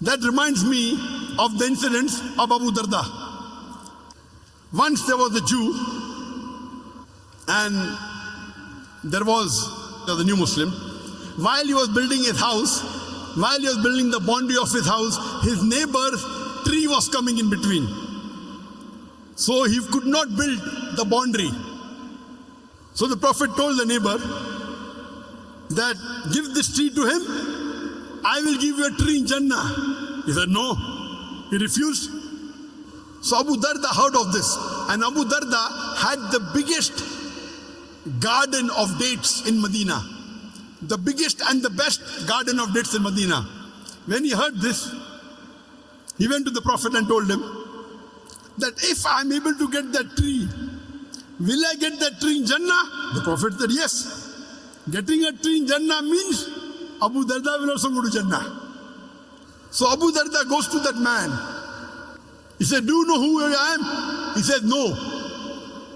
That reminds me of the incidents of Abu Darda. Once there was a Jew, and there was the new Muslim. While he was building his house, while he was building the boundary of his house, his neighbor's tree was coming in between. So he could not build the boundary. So the Prophet told the neighbor that, give this tree to him, I will give you a tree in Jannah. He said no. He refused. So Abu Darda heard of this. And Abu Darda had the biggest garden of dates in Medina. The biggest and the best garden of dates in Medina. When he heard this, he went to the Prophet and told him that if I am able to get that tree, will I get that tree in Jannah? The Prophet said yes. Getting a tree in Jannah means Abu Darda will also go to Jannah. So Abu Darda goes to that man. He said, do you know who I am? He said, no.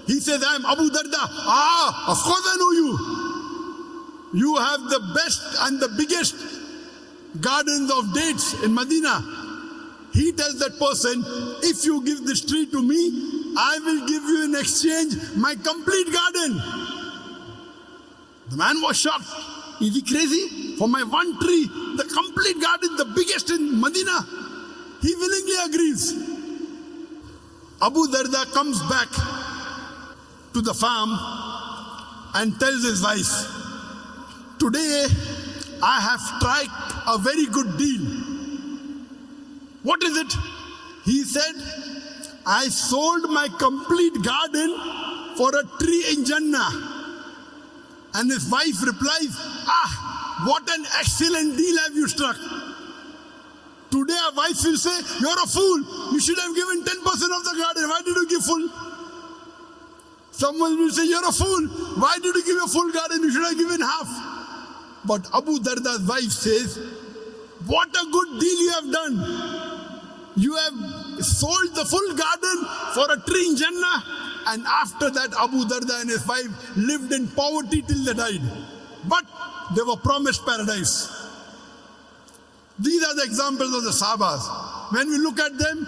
He said, I am Abu Darda. Ah, of course I know you. You have the best and the biggest gardens of dates in Medina. He tells that person, if you give this tree to me, I will give you in exchange my complete garden. The man was shocked. Is he crazy? For my one tree, the complete garden, the biggest in Medina. He willingly agrees. Abu Darda comes back to the farm and tells his wife, today I have struck a very good deal. What is it? He said, I sold my complete garden for a tree in Jannah. And his wife replies, what an excellent deal have you struck. Today a wife will say, you're a fool. You should have given 10% of the garden. Why did you give full? Someone will say, you're a fool. Why did you give a full garden? You should have given half. But Abu Darda's wife says, what a good deal you have done. You have sold the full garden for a tree in Jannah. And after that, Abu Darda and his wife lived in poverty till they died. But they were promised paradise. These are the examples of the Sahabas. When we look at them,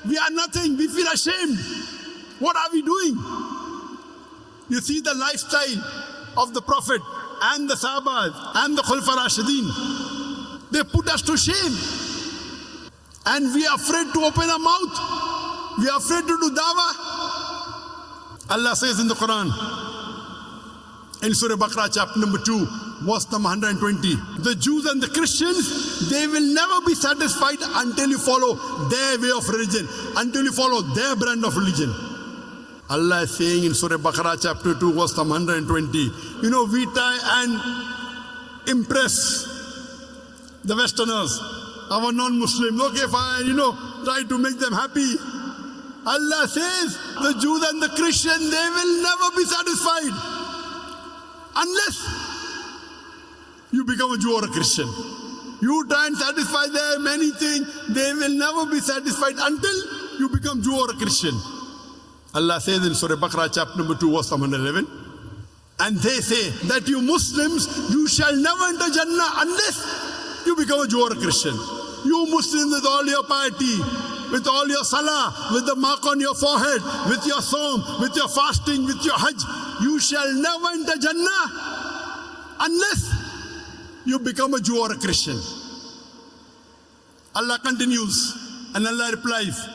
we are nothing. We feel ashamed. What are we doing? You see the lifestyle of the Prophet and the Sahabas and the Khulafa Rashidin. They put us to shame. And we are afraid to open our mouth. We are afraid to do dawah. Allah says in the Quran, in Surah Baqarah chapter number 2, verse number 120, the Jews and the Christians, they will never be satisfied until you follow their way of religion, until you follow their brand of religion. Allah is saying in Surah Baqarah chapter 2, verse number 120, you know, we try and impress the Westerners, our non-Muslims. Okay, fine, try to make them happy. Allah says the Jews and the Christians, they will never be satisfied unless you become a Jew or a Christian. You try and satisfy them, anything, they will never be satisfied until you become Jew or a Christian. Allah says in Surah Baqarah chapter number 2, verse 111, and they say that you Muslims, you shall never enter Jannah unless you become a Jew or a Christian. You Muslims with all your piety, with all your salah, with the mark on your forehead, with your sawm, with your fasting, with your hajj, you shall never enter Jannah unless you become a Jew or a Christian. Allah continues and Allah replies,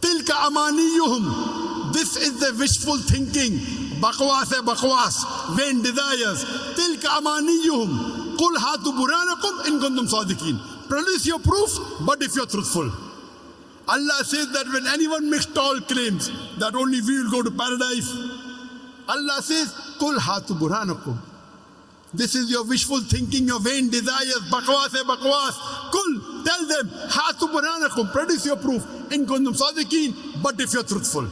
Tilka amaniyuhum. This is the wishful thinking. Bakwas hai bakwas, vain desires. Tilka amaniyuhum. Qul hatu buranakum in kuntum sadiqin. Produce your proof, but if you're truthful. Allah says that when anyone makes tall claims that only we will go to paradise, Allah says, Qul hatu buranakum. This is your wishful thinking, your vain desires. Bakwas hai bakwas. Qul, tell them, hatu buranakum. Produce your proof in kuntum sadiqin, but if you're truthful.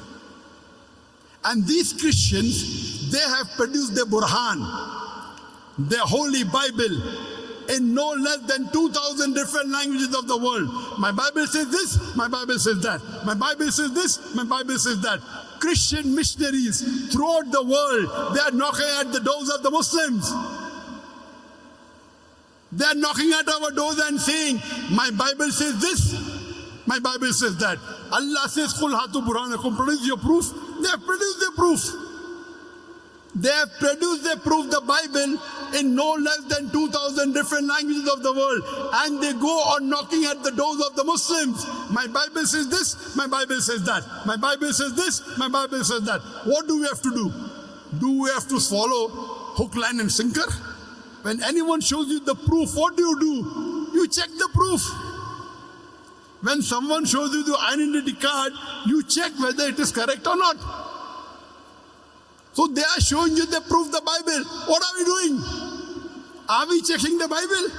And these Christians, they have produced their Burhan, their holy Bible, in no less than 2,000 different languages of the world. My Bible says this, my Bible says that. My Bible says this, my Bible says that. Christian missionaries throughout the world, they are knocking at the doors of the Muslims. They are knocking at our doors and saying, my Bible says this, my Bible says that. Allah says, Qul hatu burhanakum, produce your proof. They have produced their proof. They have produced their proof, the Bible, in no less than 2,000 different languages of the world. And they go on knocking at the doors of the Muslims. My Bible says this, my Bible says that. My Bible says this, my Bible says that. What do we have to do? Do we have to follow hook, line and sinker? When anyone shows you the proof, what do? You check the proof. When someone shows you the identity card, you check whether it is correct or not. So they are showing you the proof, the Bible. What are we doing? Are we checking the Bible?